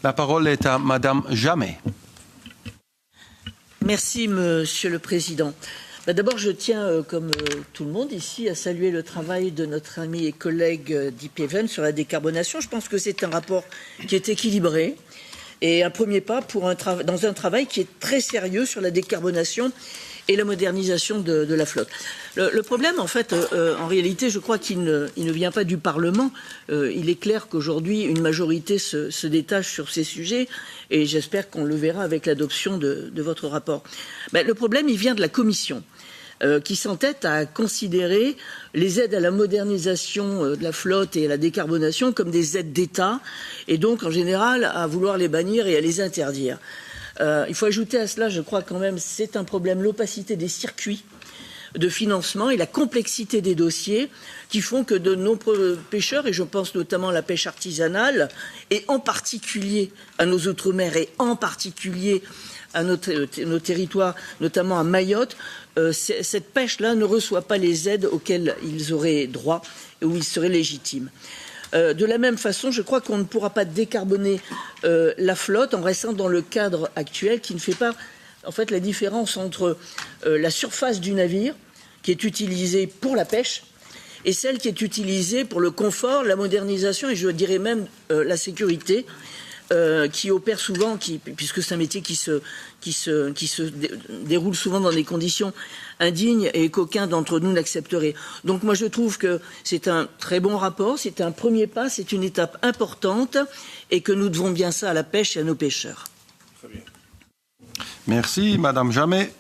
La parole est à Madame Jamet. Merci, Monsieur le Président. D'abord, je tiens, comme tout le monde ici, à saluer le travail de notre ami et collègue Diep Even sur la décarbonation. Je pense que c'est un rapport qui est équilibré et un premier pas dans un travail qui est très sérieux sur la décarbonation et la modernisation de la flotte. Le problème, en fait, en réalité, je crois qu'il ne vient pas du Parlement. Il est clair qu'aujourd'hui, une majorité se détache sur ces sujets et j'espère qu'on le verra avec l'adoption de votre rapport. Le problème, il vient de la Commission qui s'entête à considérer les aides à la modernisation de la flotte et à la décarbonation comme des aides d'État et donc, en général, à vouloir les bannir et à les interdire. Il faut ajouter à cela, je crois quand même, c'est un problème, l'opacité des circuits de financement et la complexité des dossiers qui font que de nombreux pêcheurs, et je pense notamment à la pêche artisanale, et en particulier à nos outre-mer et en particulier à nos territoires, notamment à Mayotte, cette pêche-là ne reçoit pas les aides auxquelles ils auraient droit et où ils seraient légitimes. De la même façon, je crois qu'on ne pourra pas décarboner la flotte en restant dans le cadre actuel qui ne fait pas en fait la différence entre la surface du navire qui est utilisée pour la pêche et celle qui est utilisée pour le confort, la modernisation et je dirais même la sécurité qui opère souvent, puisque c'est un métier qui se déroule souvent dans des conditions indignes et qu'aucun d'entre nous n'accepterait. Donc moi je trouve que c'est un très bon rapport, c'est un premier pas, c'est une étape importante et que nous devons bien ça à la pêche et à nos pêcheurs. Très bien. Merci, Madame Jamet.